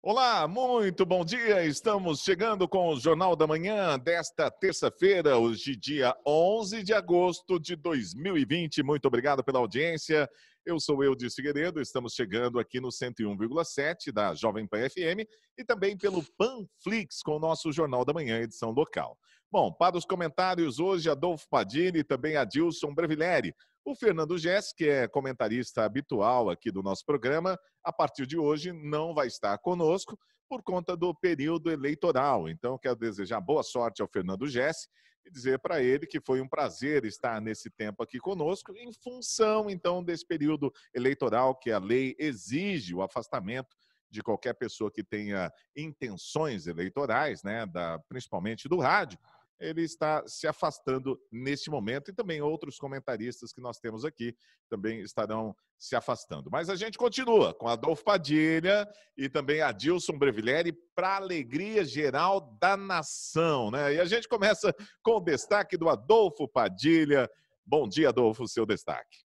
Olá, muito bom dia. Estamos chegando com o Jornal da Manhã desta terça-feira, hoje, dia 11 de agosto de 2020. Muito obrigado pela audiência. Eu sou Eudes Figueiredo, estamos chegando aqui no 101,7 da Jovem Pan FM e também pelo Panflix com o nosso Jornal da Manhã, edição local. Bom, para os comentários hoje, Adolfo Padilha e também Adilson Brevileri. O Fernando Gess, que é comentarista habitual aqui do nosso programa, a partir de hoje não vai estar conosco por conta do período eleitoral. Então, quero desejar boa sorte ao Fernando Gess e dizer para ele que foi um prazer estar nesse tempo aqui conosco, em função, então, desse período eleitoral que a lei exige o afastamento de qualquer pessoa que tenha intenções eleitorais, né, principalmente do rádio. Ele está se afastando neste momento e também outros comentaristas que nós temos aqui também estarão se afastando. Mas a gente continua com Adolfo Padilha e também Adilson Brevileri para a alegria geral da nação, né? E a gente começa com o destaque do Adolfo Padilha. Bom dia, Adolfo, seu destaque.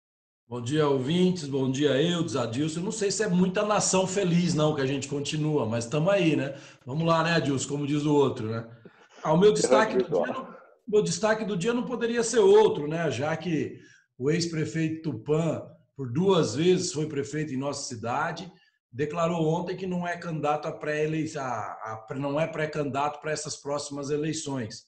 Bom dia, ouvintes. Bom dia, Eudes, Adilson. Eu não sei se é muita nação feliz, não, que a gente continua, mas estamos aí, né? Vamos lá, né, Adilson? Como diz o outro, né? O meu destaque do dia não poderia ser outro, né? Já que o ex-prefeito Tupã, por 2 vezes, foi prefeito em nossa cidade, declarou ontem que não é candidato não é pré-candidato para essas próximas eleições.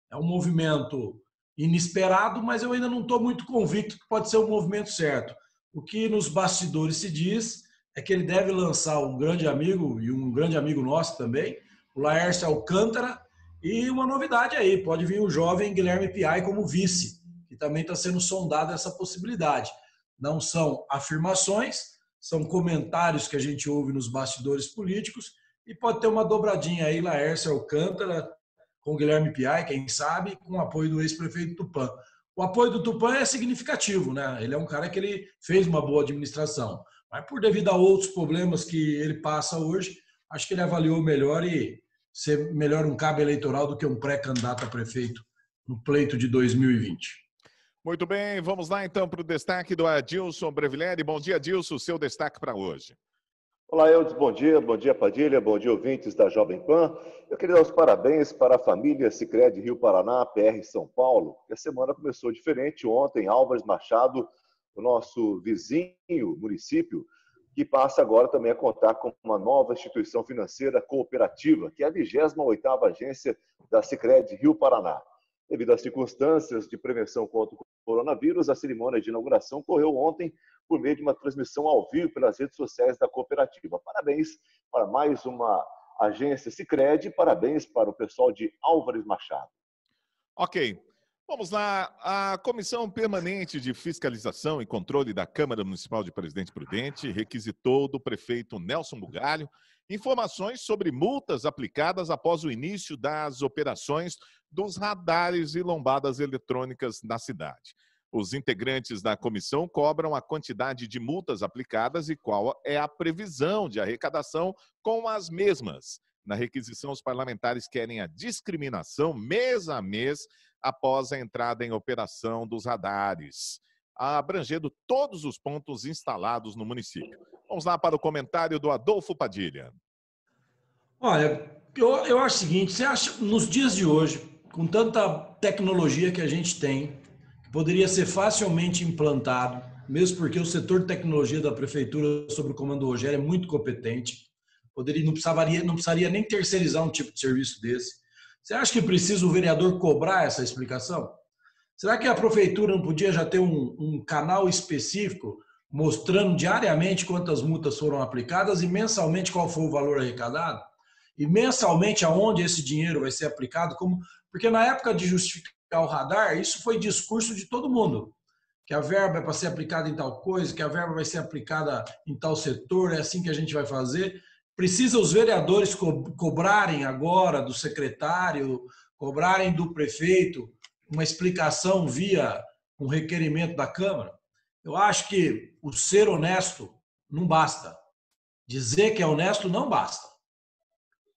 É um movimento inesperado, mas eu ainda não estou muito convicto que pode ser o movimento certo. O que nos bastidores se diz é que ele deve lançar um grande amigo, e um grande amigo nosso também, o Laércio Alcântara, e uma novidade aí, pode vir o jovem Guilherme Piai como vice, que também está sendo sondada essa possibilidade. Não são afirmações, são comentários que a gente ouve nos bastidores políticos, e pode ter uma dobradinha aí, Laércio Alcântara, com o Guilherme Piai, quem sabe, com o apoio do ex-prefeito Tupã. O apoio do Tupã é significativo, né? Ele é um cara que ele fez uma boa administração, mas por devido a outros problemas que ele passa hoje, acho que ele avaliou melhor e ser melhor um cabo eleitoral do que um pré-candidato a prefeito no pleito de 2020. Muito bem, vamos lá então para o destaque do Adilson Brevileri. Bom dia, Adilson, seu destaque para hoje. Olá, Eudes, bom dia Padilha, bom dia ouvintes da Jovem Pan. Eu queria dar os parabéns para a família Sicredi Rio Paraná, PR São Paulo, que a semana começou diferente. Ontem, Álvares Machado, o nosso vizinho município, que passa agora também a contar com uma nova instituição financeira cooperativa, que é a 28ª agência da Sicredi Rio Paraná. Devido às circunstâncias de prevenção contra o coronavírus, a cerimônia de inauguração ocorreu ontem por meio de uma transmissão ao vivo pelas redes sociais da cooperativa. Parabéns para mais uma agência Sicredi, parabéns para o pessoal de Álvares Machado. Ok, vamos lá. A Comissão Permanente de Fiscalização e Controle da Câmara Municipal de Presidente Prudente requisitou do prefeito Nelson Bugalho informações sobre multas aplicadas após o início das operações dos radares e lombadas eletrônicas na cidade. Os integrantes da comissão cobram a quantidade de multas aplicadas e qual é a previsão de arrecadação com as mesmas. Na requisição, os parlamentares querem a discriminação mês a mês após a entrada em operação dos radares, abrangendo todos os pontos instalados no município. Vamos lá para o comentário do Adolfo Padilha. Olha, eu acho o seguinte, você acha, nos dias de hoje, com tanta tecnologia que a gente tem, que poderia ser facilmente implantado, mesmo porque o setor de tecnologia da prefeitura, sob o comando do Rogério, é muito competente, não precisaria nem terceirizar um tipo de serviço desse. Você acha que precisa o vereador cobrar essa explicação? Será que a prefeitura não podia já ter um canal específico mostrando diariamente quantas multas foram aplicadas e mensalmente qual foi o valor arrecadado? E mensalmente aonde esse dinheiro vai ser aplicado? Porque na época de justificar o radar, isso foi discurso de todo mundo. Que a verba é para ser aplicada em tal coisa, que a verba vai ser aplicada em tal setor, é assim que a gente vai fazer. Precisa os vereadores cobrarem agora do secretário, cobrarem do prefeito uma explicação via um requerimento da Câmara? Eu acho que o ser honesto não basta. Dizer que é honesto não basta.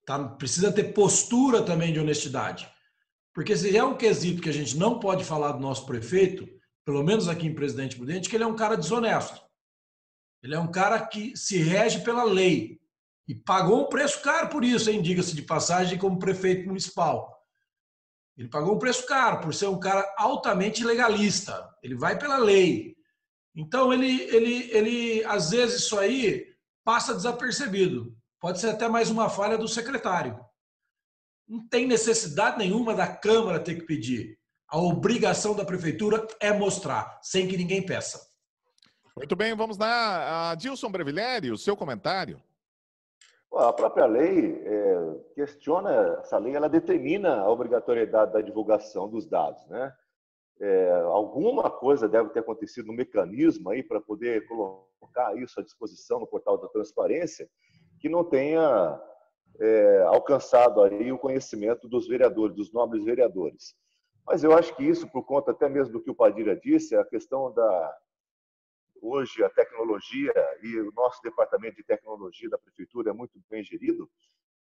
Tá? Precisa ter postura também de honestidade. Porque se é um quesito que a gente não pode falar do nosso prefeito, pelo menos aqui em Presidente Prudente, que ele é um cara desonesto. Ele é um cara que se rege pela lei. E pagou um preço caro por isso, hein? Diga-se de passagem, como prefeito municipal. Ele pagou um preço caro por ser um cara altamente legalista. Ele vai pela lei. Então, às vezes, isso aí passa desapercebido. Pode ser até mais uma falha do secretário. Não tem necessidade nenhuma da Câmara ter que pedir. A obrigação da prefeitura é mostrar, sem que ninguém peça. Muito bem, vamos lá. Adilson Brevileri, o seu comentário. A própria lei questiona, essa lei ela determina a obrigatoriedade da divulgação dos dados, né? Alguma coisa deve ter acontecido no mecanismo aí para poder colocar isso à disposição no portal da transparência que não tenha alcançado aí o conhecimento dos vereadores, dos nobres vereadores. Mas eu acho que isso, por conta até mesmo do que o Padilha disse, a questão hoje a tecnologia e o nosso departamento de tecnologia da prefeitura é muito bem gerido,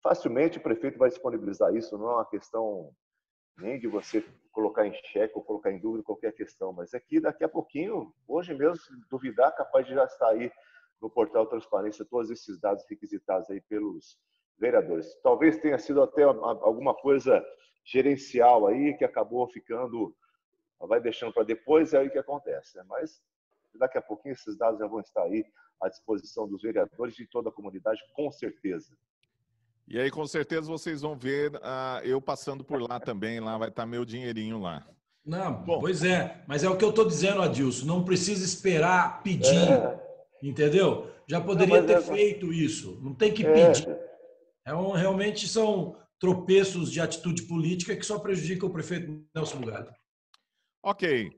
facilmente o prefeito vai disponibilizar isso, não é uma questão nem de você colocar em xeque ou colocar em dúvida qualquer questão, mas aqui daqui a pouquinho, hoje mesmo, se duvidar, capaz de já estar aí no portal Transparência todos esses dados requisitados aí pelos vereadores. Talvez tenha sido até alguma coisa gerencial aí que acabou ficando, vai deixando para depois, é aí que acontece, né? Mas daqui a pouquinho esses dados já vão estar aí à disposição dos vereadores e de toda a comunidade, com certeza. E aí, com certeza, vocês vão ver eu passando por lá também. Lá vai estar meu dinheirinho lá. Não, Bom, pois é. Mas é o que eu estou dizendo, Adilson. Não precisa esperar pedir, entendeu? Já poderia ter feito isso. Não tem que pedir. Realmente são tropeços de atitude política que só prejudicam o prefeito Nelson Mugalho. Ok.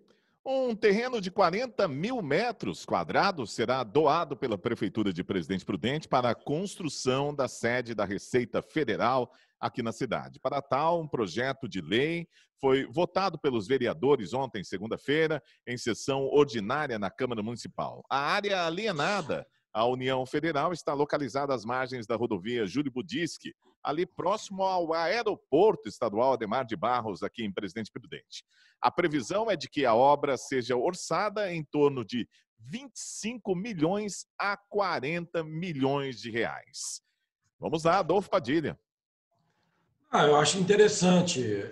Um terreno de 40 mil metros quadrados será doado pela Prefeitura de Presidente Prudente para a construção da sede da Receita Federal aqui na cidade. Para tal, um projeto de lei foi votado pelos vereadores ontem, segunda-feira, em sessão ordinária na Câmara Municipal. A área alienada à União Federal está localizada às margens da rodovia Júlio Budischi, ali próximo ao aeroporto estadual Ademar de Barros, aqui em Presidente Prudente. A previsão é de que a obra seja orçada em torno de 25 milhões a 40 milhões de reais. Vamos lá, Adolfo Padilha. Eu acho interessante.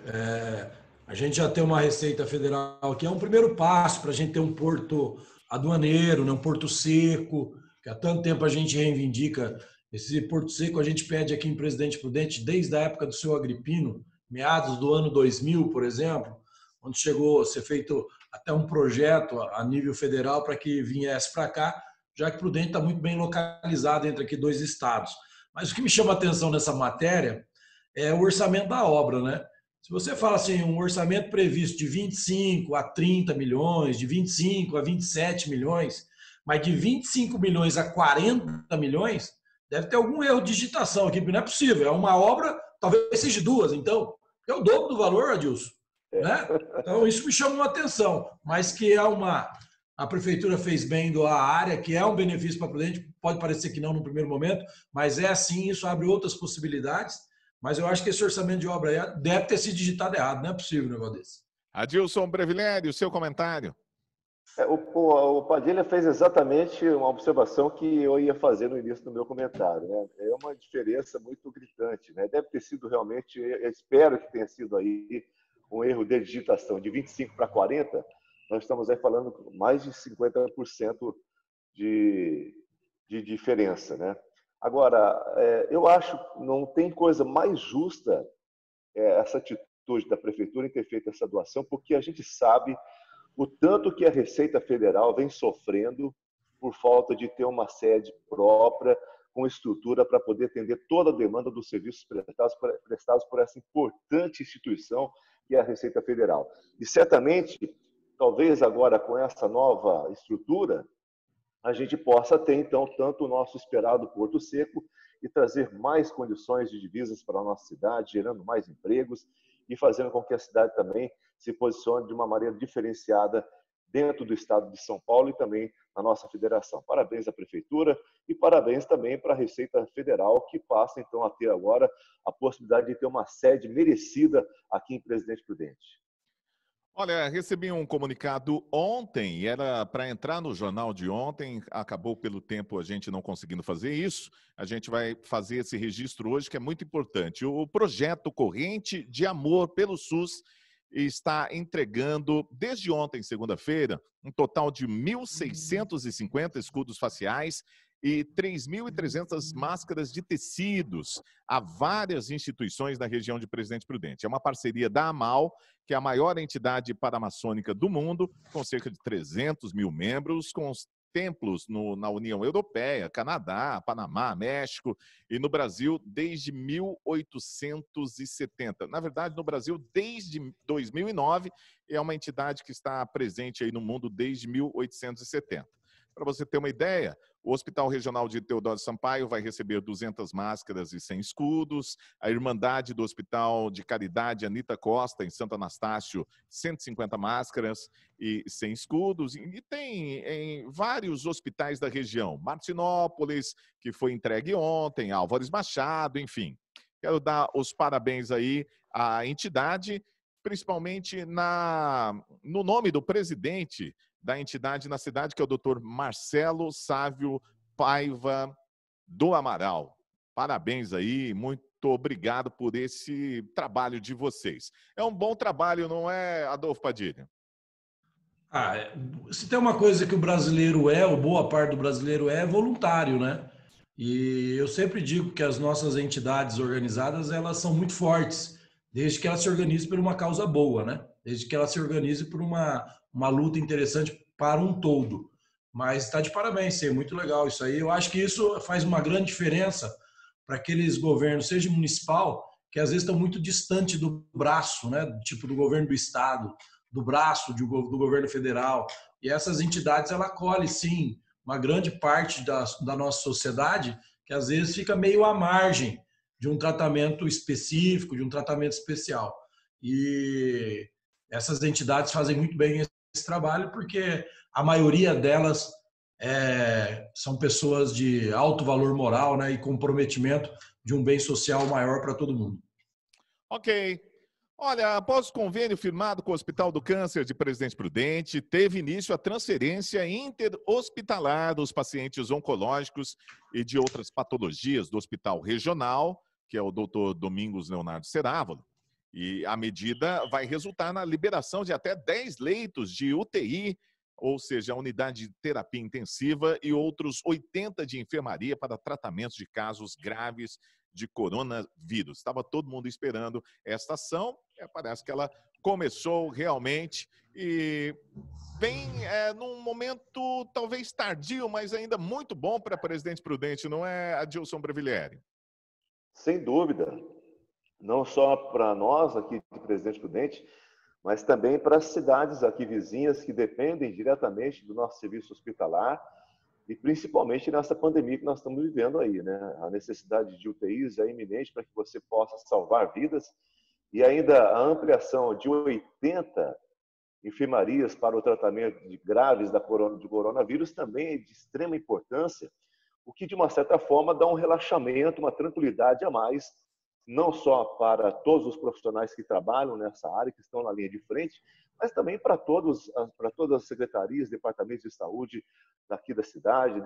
A gente já tem uma Receita Federal que é um primeiro passo para a gente ter um porto aduaneiro, né, um porto seco, que há tanto tempo a gente reivindica. Esse porto seco a gente pede aqui em Presidente Prudente desde a época do seu Agripino, meados do ano 2000, por exemplo, onde chegou a ser feito até um projeto a nível federal para que viesse para cá, já que Prudente está muito bem localizado entre aqui dois estados. Mas o que me chama a atenção nessa matéria é o orçamento da obra, né? Se você fala assim, um orçamento previsto de 25 a 30 milhões, de 25 a 27 milhões, mas de 25 milhões a 40 milhões, deve ter algum erro de digitação aqui, porque não é possível. É uma obra, talvez seja duas, então. É o dobro do valor, Adilson. Né? Então, isso me chama uma atenção. Mas que a prefeitura fez bem doar a área, que é um benefício para a Prudente, pode parecer que não no primeiro momento, mas é assim, isso abre outras possibilidades. Mas eu acho que esse orçamento de obra aí deve ter sido digitado errado, não é possível um negócio desse. Adilson Brevileri, o seu comentário. O Padilha fez exatamente uma observação que eu ia fazer no início do meu comentário, né? É uma diferença muito gritante, né? Deve ter sido realmente, eu espero que tenha sido aí um erro de digitação de 25 para 40, nós estamos aí falando mais de 50% de diferença, né? Agora, eu acho que não tem coisa mais justa essa atitude da prefeitura em ter feito essa doação, porque a gente sabe o tanto que a Receita Federal vem sofrendo por falta de ter uma sede própria, com estrutura para poder atender toda a demanda dos serviços prestados por essa importante instituição que é a Receita Federal. E certamente, talvez agora com essa nova estrutura, a gente possa ter, então, tanto o nosso esperado Porto Seco e trazer mais condições de divisas para a nossa cidade, gerando mais empregos e fazendo com que a cidade também se posicione de uma maneira diferenciada dentro do estado de São Paulo e também na nossa federação. Parabéns à Prefeitura e parabéns também para a Receita Federal, que passa, então, a ter agora a possibilidade de ter uma sede merecida aqui em Presidente Prudente. Olha, recebi um comunicado ontem, e era para entrar no jornal de ontem, acabou pelo tempo a gente não conseguindo fazer isso. A gente vai fazer esse registro hoje, que é muito importante. O projeto Corrente de Amor pelo SUS está entregando, desde ontem, segunda-feira, um total de 1.650 escudos faciais e 3.300 máscaras de tecidos a várias instituições da região de Presidente Prudente. É uma parceria da AMAL, que é a maior entidade paramaçônica do mundo, com cerca de 300 mil membros, com os templos na União Europeia, Canadá, Panamá, México e no Brasil desde 1870. Na verdade, no Brasil desde 2009, é uma entidade que está presente aí no mundo desde 1870. Para você ter uma ideia, o Hospital Regional de Teodoro Sampaio vai receber 200 máscaras e 100 escudos. A Irmandade do Hospital de Caridade Anita Costa, em Santo Anastácio, 150 máscaras e 100 escudos. E tem em vários hospitais da região. Martinópolis, que foi entregue ontem, Álvares Machado, enfim. Quero dar os parabéns aí à entidade, principalmente no nome do presidente da entidade na cidade, que é o Dr. Marcelo Sávio Paiva do Amaral. Parabéns aí, muito obrigado por esse trabalho de vocês. É um bom trabalho, não é, Adolfo Padilha? Se tem uma coisa que o brasileiro ou boa parte do brasileiro é voluntário, né? E eu sempre digo que as nossas entidades organizadas, elas são muito fortes, desde que elas se organizem por uma causa boa, né? Desde que elas se organizem por uma luta interessante para um todo. Mas está de parabéns, é muito legal isso aí. Eu acho que isso faz uma grande diferença para aqueles governos, seja municipal, que às vezes estão muito distante do braço, né? Tipo do governo do estado, do braço do governo federal. E essas entidades, ela acolhe, sim, uma grande parte da nossa sociedade que às vezes fica meio à margem de um tratamento específico, de um tratamento especial. E essas entidades fazem muito bem esse trabalho, porque a maioria delas são pessoas de alto valor moral, né, e comprometimento de um bem social maior para todo mundo. Ok. Olha, após o convênio firmado com o Hospital do Câncer de Presidente Prudente, teve início a transferência interhospitalar dos pacientes oncológicos e de outras patologias do Hospital Regional, que é o Dr. Domingos Leonardo Cerávolo. E a medida vai resultar na liberação de até 10 leitos de UTI, ou seja, unidade de terapia intensiva, e outros 80 de enfermaria para tratamentos de casos graves de coronavírus. Estava todo mundo esperando esta ação, parece que ela começou realmente e vem num momento talvez tardio, mas ainda muito bom para Presidente Prudente, não é, Adilson Breviglieri? Sem dúvida. Não só para nós aqui de Presidente Prudente, mas também para as cidades aqui vizinhas que dependem diretamente do nosso serviço hospitalar e principalmente nessa pandemia que nós estamos vivendo aí, né? A necessidade de UTIs é iminente para que você possa salvar vidas e ainda a ampliação de 80 enfermarias para o tratamento de graves de coronavírus também é de extrema importância, o que de uma certa forma dá um relaxamento, uma tranquilidade a mais, não só para todos os profissionais que trabalham nessa área, que estão na linha de frente, mas também para todas as secretarias, departamentos de saúde daqui da cidade,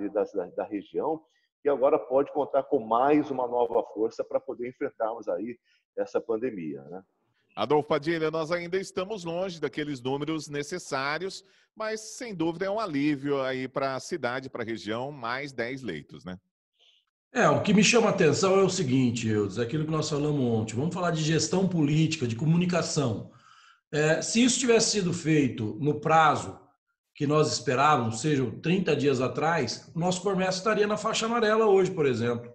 da região, que agora pode contar com mais uma nova força para poder enfrentarmos aí essa pandemia, né? Adolfo Padilha, nós ainda estamos longe daqueles números necessários, mas sem dúvida é um alívio aí para a cidade, para a região, mais 10 leitos, né? O que me chama a atenção é o seguinte, Eudes, aquilo que nós falamos ontem. Vamos falar de gestão política, de comunicação. Se isso tivesse sido feito no prazo que nós esperávamos, sejam 30 dias atrás, o nosso comércio estaria na faixa amarela hoje, por exemplo.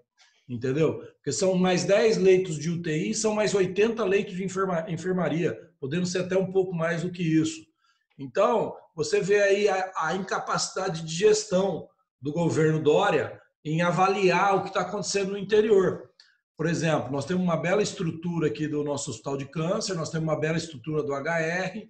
Entendeu? Porque são mais 10 leitos de UTI, são mais 80 leitos de enfermaria, podendo ser até um pouco mais do que isso. Então, você vê aí a incapacidade de gestão do governo Dória em avaliar o que está acontecendo no interior. Por exemplo, nós temos uma bela estrutura aqui do nosso hospital de câncer, nós temos uma bela estrutura do HR.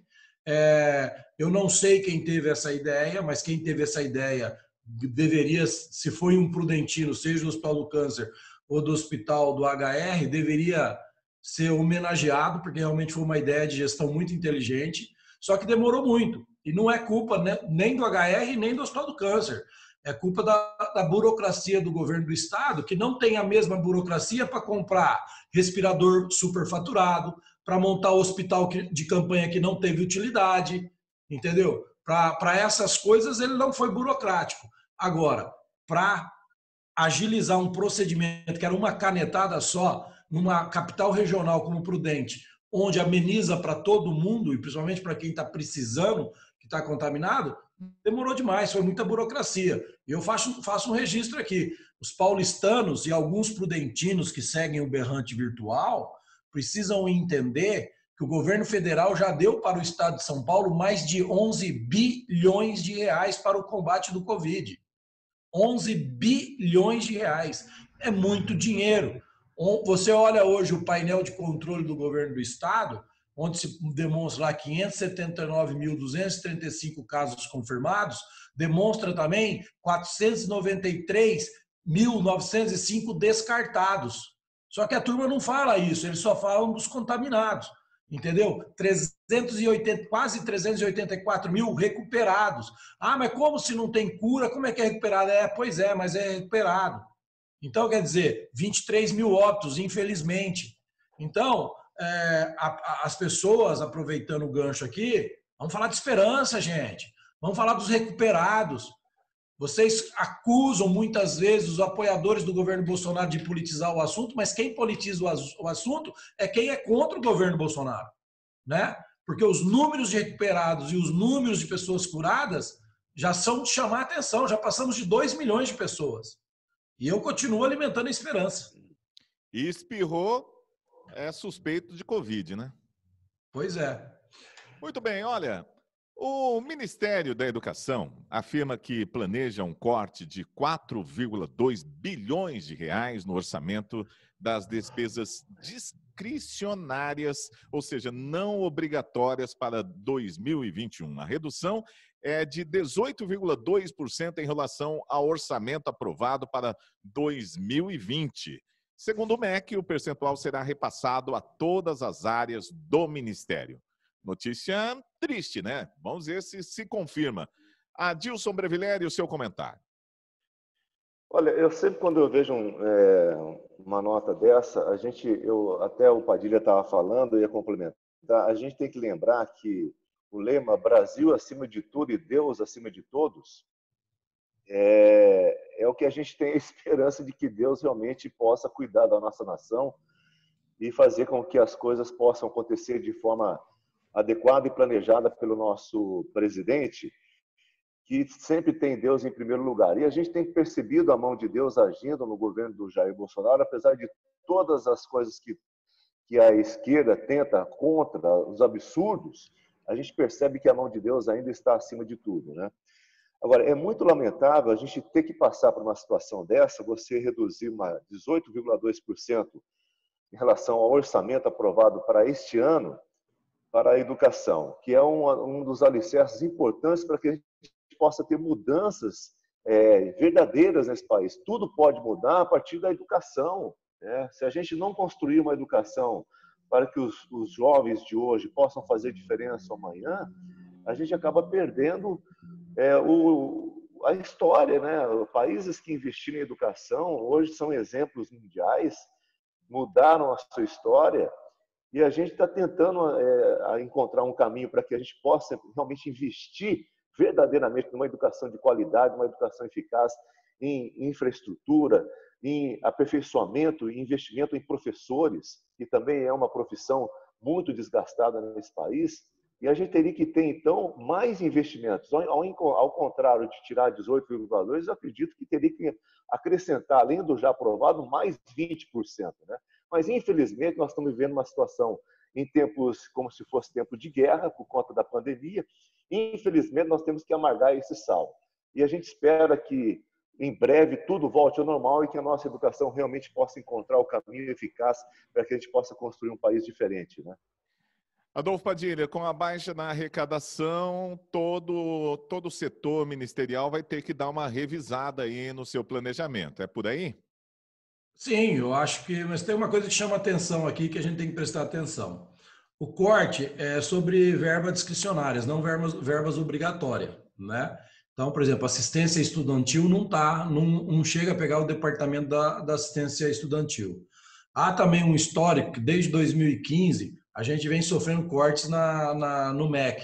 Eu não sei quem teve essa ideia, mas quem teve essa ideia deveria, se foi um prudentino, seja do Hospital do Câncer ou do Hospital do HR, deveria ser homenageado, porque realmente foi uma ideia de gestão muito inteligente. Só que demorou muito. E não é culpa nem do HR, nem do Hospital do Câncer. É culpa da burocracia do governo do estado, que não tem a mesma burocracia para comprar respirador superfaturado, para montar hospital de campanha que não teve utilidade, entendeu? Para essas coisas ele não foi burocrático. Agora, para agilizar um procedimento que era uma canetada só, numa capital regional como Prudente, onde ameniza para todo mundo, e principalmente para quem está precisando, que está contaminado, demorou demais, foi muita burocracia. Eu faço um registro aqui. Os paulistanos e alguns prudentinos que seguem o berrante virtual precisam entender que o governo federal já deu para o estado de São Paulo mais de 11 bilhões de reais para o combate do Covid. 11 bilhões de reais. É muito dinheiro. Você olha hoje o painel de controle do governo do estado, onde se demonstra lá 579.235 casos confirmados, demonstra também 493.905 descartados. Só que a turma não fala isso, eles só falam dos contaminados, entendeu? 380, quase 384 mil recuperados. Ah, mas como se não tem cura, como é que é recuperado? Pois é, mas é recuperado. Então, quer dizer, 23 mil óbitos, infelizmente. Então, as pessoas, aproveitando o gancho aqui, vamos falar de esperança, gente. Vamos falar dos recuperados. Vocês acusam muitas vezes os apoiadores do governo Bolsonaro de politizar o assunto, mas quem politiza o assunto é quem é contra o governo Bolsonaro, né? Porque os números de recuperados e os números de pessoas curadas já são de chamar a atenção, já passamos de 2 milhões de pessoas. E eu continuo alimentando a esperança. E espirrou, suspeito de Covid, né? Pois é. Muito bem, olha, o Ministério da Educação afirma que planeja um corte de 4,2 bilhões de reais no orçamento das despesas discricionárias, ou seja, não obrigatórias para 2021. A redução é de 18,2% em relação ao orçamento aprovado para 2020. Segundo o MEC, o percentual será repassado a todas as áreas do Ministério. Notícia triste, né? Vamos ver se confirma. Adilson Brevileri, o seu comentário. Olha, eu sempre quando eu vejo uma nota dessa, até o Padilha estava falando, eu ia complementar, a gente tem que lembrar que o lema Brasil acima de tudo e Deus acima de todos é o que a gente tem a esperança de que Deus realmente possa cuidar da nossa nação e fazer com que as coisas possam acontecer de forma adequada e planejada pelo nosso presidente, que sempre tem Deus em primeiro lugar. E a gente tem percebido a mão de Deus agindo no governo do Jair Bolsonaro, apesar de todas as coisas que a esquerda tenta contra, os absurdos, a gente percebe que a mão de Deus ainda está acima de tudo, né? Agora, é muito lamentável a gente ter que passar por uma situação dessa, você reduzir 18,2% em relação ao orçamento aprovado para este ano, para a educação, que é um dos alicerces importantes para que a gente possa ter mudanças verdadeiras nesse país. Tudo pode mudar a partir da educação, né? Se a gente não construir uma educação para que os jovens de hoje possam fazer diferença amanhã, a gente acaba perdendo a história, né? Países que investiram em educação hoje são exemplos mundiais, mudaram a sua história. E a gente está tentando encontrar um caminho para que a gente possa realmente investir verdadeiramente numa educação de qualidade, uma educação eficaz em infraestrutura, em aperfeiçoamento e investimento em professores, que também é uma profissão muito desgastada nesse país. E a gente teria que ter, então, mais investimentos. Ao contrário de tirar 18,2%, eu acredito que teria que acrescentar, além do já aprovado, mais 20%, né? Mas, infelizmente, nós estamos vivendo uma situação em tempos como se fosse tempo de guerra, por conta da pandemia. Infelizmente, nós temos que amargar esse sal. E a gente espera que, em breve, tudo volte ao normal e que a nossa educação realmente possa encontrar o caminho eficaz para que a gente possa construir um país diferente, né? Adolfo Padilha, com a baixa na arrecadação, todo o setor ministerial vai ter que dar uma revisada aí no seu planejamento. É por aí? Sim, eu acho que... Mas tem uma coisa que chama atenção aqui que a gente tem que prestar atenção. O corte é sobre verbas discricionárias, não verbas obrigatórias, né? Então, por exemplo, assistência estudantil não chega a pegar o departamento da assistência estudantil. Há também um histórico que desde 2015 a gente vem sofrendo cortes no MEC,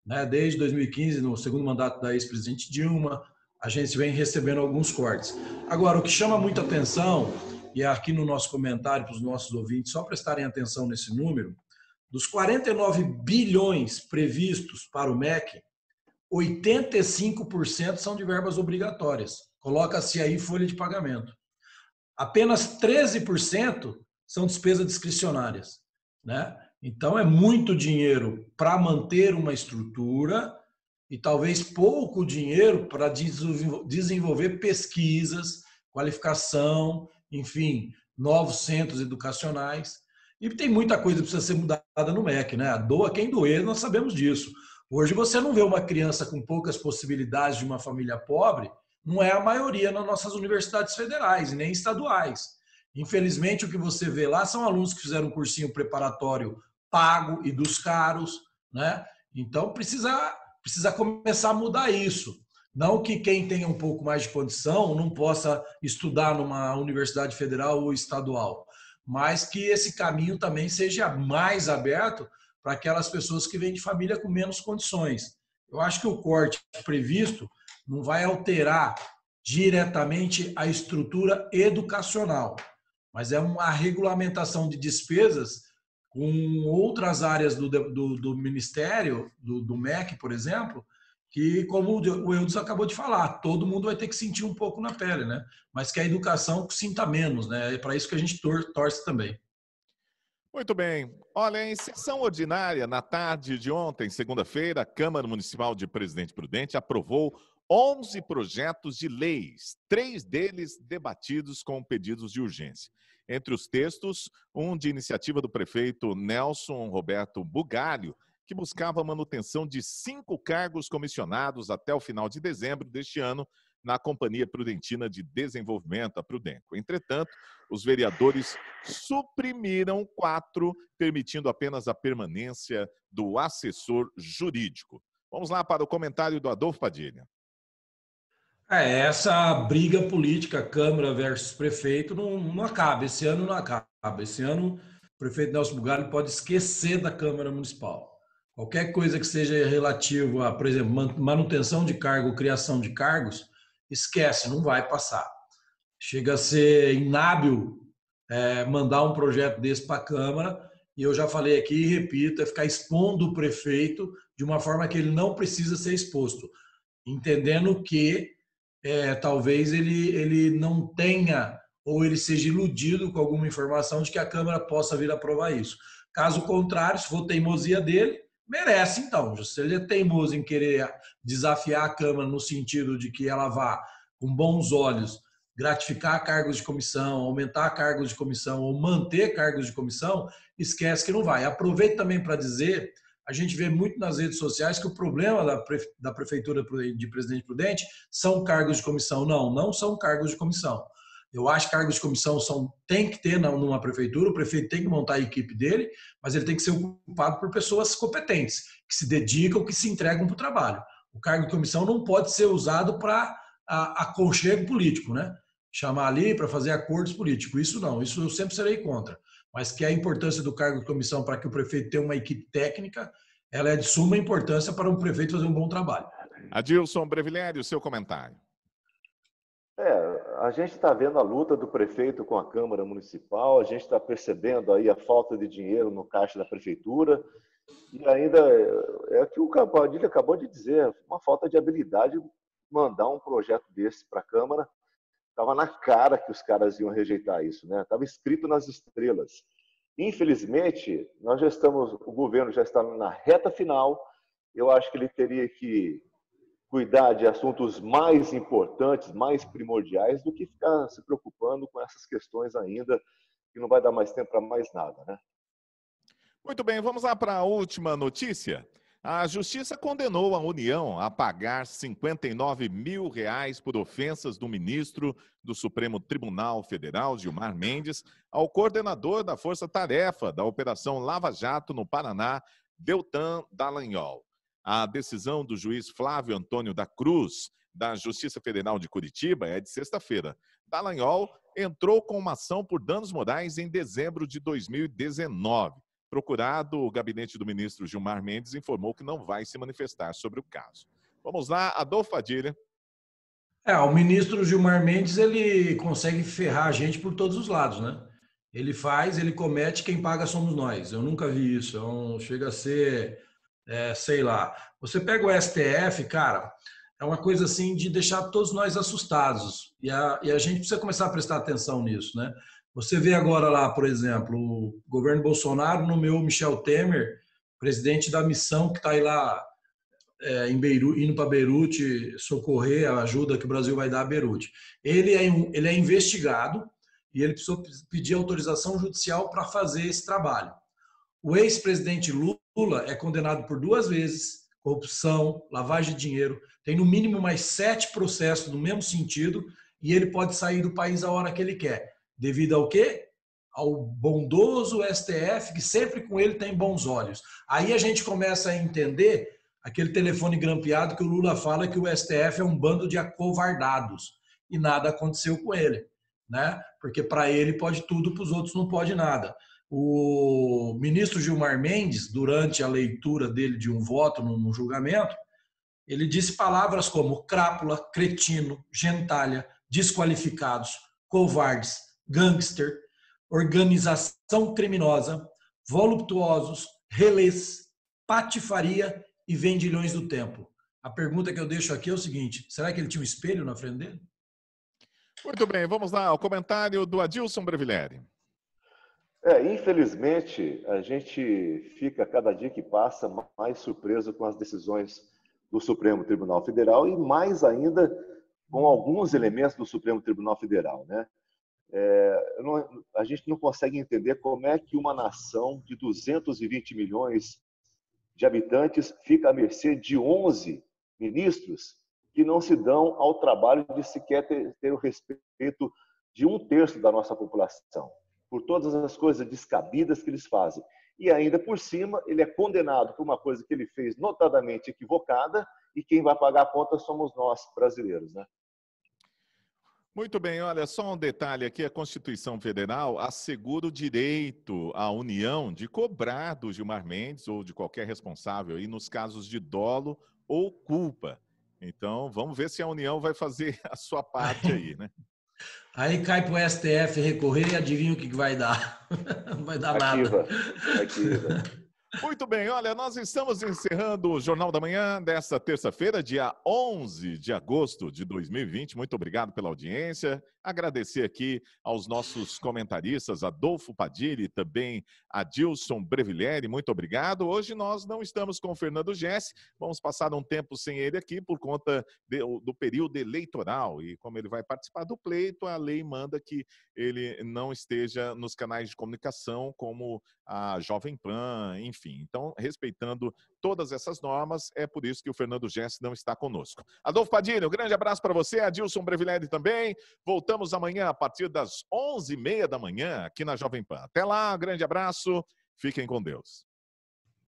né? Desde 2015, no segundo mandato da ex-presidente Dilma, a gente vem recebendo alguns cortes. Agora, o que chama muita atenção, e é aqui no nosso comentário para os nossos ouvintes, só prestarem atenção nesse número, dos 49 bilhões previstos para o MEC, 85% são de verbas obrigatórias. Coloca-se aí folha de pagamento. Apenas 13% são despesas discricionárias, né? Então é muito dinheiro para manter uma estrutura e talvez pouco dinheiro para desenvolver pesquisas, qualificação, enfim, novos centros educacionais. E tem muita coisa que precisa ser mudada no MEC, né? Doa quem doer, nós sabemos disso. Hoje você não vê uma criança com poucas possibilidades de uma família pobre, não é a maioria nas nossas universidades federais e nem estaduais. Infelizmente, o que você vê lá são alunos que fizeram um cursinho preparatório pago e dos caros, né? Então precisa começar a mudar isso. Não que quem tenha um pouco mais de condição não possa estudar numa universidade federal ou estadual, mas que esse caminho também seja mais aberto para aquelas pessoas que vêm de família com menos condições. Eu acho que o corte previsto não vai alterar diretamente a estrutura educacional, mas é uma regulamentação de despesas com outras áreas do Ministério, do MEC, por exemplo, que, como o Eudes acabou de falar, todo mundo vai ter que sentir um pouco na pele, né? Mas que a educação sinta menos, né? É para isso que a gente torce também. Muito bem. Olha, em sessão ordinária, na tarde de ontem, segunda-feira, a Câmara Municipal de Presidente Prudente aprovou 11 projetos de leis, 3 deles debatidos com pedidos de urgência. Entre os textos, um de iniciativa do prefeito Nelson Roberto Bugalho, que buscava a manutenção de 5 cargos comissionados até o final de dezembro deste ano na Companhia Prudentina de Desenvolvimento, a Prudenco. Entretanto, os vereadores suprimiram 4, permitindo apenas a permanência do assessor jurídico. Vamos lá para o comentário do Adolfo Padilha. Essa briga política, Câmara versus prefeito, não acaba. Esse ano não acaba. Esse ano, o prefeito Nelson Bugalho pode esquecer da Câmara Municipal. Qualquer coisa que seja relativo a, por exemplo, manutenção de cargo, criação de cargos, esquece, não vai passar. Chega a ser inábil mandar um projeto desse para a Câmara, e eu já falei aqui e repito, é ficar expondo o prefeito de uma forma que ele não precisa ser exposto, entendendo que talvez ele não tenha ou ele seja iludido com alguma informação de que a Câmara possa vir a aprovar isso. Caso contrário, se for teimosia dele, merece então. Se ele é teimoso em querer desafiar a Câmara no sentido de que ela vá com bons olhos gratificar cargos de comissão, aumentar cargos de comissão ou manter cargos de comissão, esquece que não vai. Aproveito também para dizer, a gente vê muito nas redes sociais que o problema da Prefeitura de Presidente Prudente são cargos de comissão. Não são cargos de comissão. Eu acho que cargos de comissão tem que ter numa prefeitura, o prefeito tem que montar a equipe dele, mas ele tem que ser ocupado por pessoas competentes, que se dedicam, que se entregam para o trabalho. O cargo de comissão não pode ser usado para aconchego político, né? Chamar ali para fazer acordos políticos. Isso não, isso eu sempre serei contra. Mas que a importância do cargo de comissão para que o prefeito tenha uma equipe técnica, ela é de suma importância para um prefeito fazer um bom trabalho. Adilson Brevilério, seu comentário. A gente está vendo a luta do prefeito com a Câmara Municipal, a gente está percebendo aí a falta de dinheiro no caixa da prefeitura, e ainda é o que o Padilha acabou de dizer, uma falta de habilidade de mandar um projeto desse para a Câmara. Estava na cara que os caras iam rejeitar isso, né? Estava escrito nas estrelas. Infelizmente, o governo já está na reta final. Eu acho que ele teria que cuidar de assuntos mais importantes, mais primordiais, do que ficar se preocupando com essas questões ainda, que não vai dar mais tempo para mais nada, né? Muito bem, vamos lá para a última notícia. A Justiça condenou a União a pagar R$ 59 mil por ofensas do ministro do Supremo Tribunal Federal, Gilmar Mendes, ao coordenador da Força Tarefa da Operação Lava Jato no Paraná, Deltan Dallagnol. A decisão do juiz Flávio Antônio da Cruz, da Justiça Federal de Curitiba, é de sexta-feira. Dallagnol entrou com uma ação por danos morais em dezembro de 2019. Procurado, o gabinete do ministro Gilmar Mendes informou que não vai se manifestar sobre o caso. Vamos lá, Adolfo Padilha. O ministro Gilmar Mendes, ele consegue ferrar a gente por todos os lados, né? Ele faz, ele comete, quem paga somos nós. Eu nunca vi isso. Chega a ser, sei lá. Você pega o STF, cara, é uma coisa assim de deixar todos nós assustados. E a gente precisa começar a prestar atenção nisso, né? Você vê agora lá, por exemplo, o governo Bolsonaro nomeou Michel Temer, presidente da missão que está aí lá em Beirute, indo para Beirute socorrer a ajuda que o Brasil vai dar a Beirute. Ele é investigado e ele precisou pedir autorização judicial para fazer esse trabalho. O ex-presidente Lula é condenado por 2 vezes, corrupção, lavagem de dinheiro, tem no mínimo mais 7 processos no mesmo sentido e ele pode sair do país a hora que ele quer. Devido ao quê? Ao bondoso STF, que sempre com ele tem bons olhos. Aí a gente começa a entender aquele telefone grampeado que o Lula fala que o STF é um bando de acovardados. E nada aconteceu com ele, né? Porque para ele pode tudo, para os outros não pode nada. O ministro Gilmar Mendes, durante a leitura dele de um voto no julgamento, ele disse palavras como crápula, cretino, gentalha, desqualificados, covardes, gangster, organização criminosa, voluptuosos, relês, patifaria e vendilhões do tempo. A pergunta que eu deixo aqui é o seguinte: será que ele tinha um espelho na frente dele? Muito bem, vamos lá, o comentário do Adilson Brevileri. Infelizmente, a gente fica, cada dia que passa, mais surpreso com as decisões do Supremo Tribunal Federal e mais ainda com alguns elementos do Supremo Tribunal Federal, né? A gente não consegue entender como é que uma nação de 220 milhões de habitantes fica à mercê de 11 ministros que não se dão ao trabalho de sequer ter o respeito de 1/3 da nossa população, por todas as coisas descabidas que eles fazem. E ainda por cima, ele é condenado por uma coisa que ele fez notadamente equivocada e quem vai pagar a conta somos nós, brasileiros, né? Muito bem, olha, só um detalhe aqui, a Constituição Federal assegura o direito à União de cobrar do Gilmar Mendes ou de qualquer responsável aí nos casos de dolo ou culpa. Então, vamos ver se a União vai fazer a sua parte aí, né? Aí cai para o STF recorrer e adivinha o que vai dar? Não vai dar nada. Ativa. Muito bem, olha, nós estamos encerrando o Jornal da Manhã desta terça-feira, dia 11 de agosto de 2020. Muito obrigado pela audiência. Agradecer aqui aos nossos comentaristas, Adolfo Padilha e também Adilson Brevileri. Muito obrigado. Hoje nós não estamos com o Fernando Gessi. Vamos passar um tempo sem ele aqui por conta do período eleitoral. E como ele vai participar do pleito, a lei manda que ele não esteja nos canais de comunicação como a Jovem Pan, enfim. Então, respeitando todas essas normas, é por isso que o Fernando Gessi não está conosco. Adolfo Padilha, um grande abraço para você, Adilson Brevileri também. Voltamos amanhã a partir das 11h30 da manhã aqui na Jovem Pan. Até lá, um grande abraço, fiquem com Deus.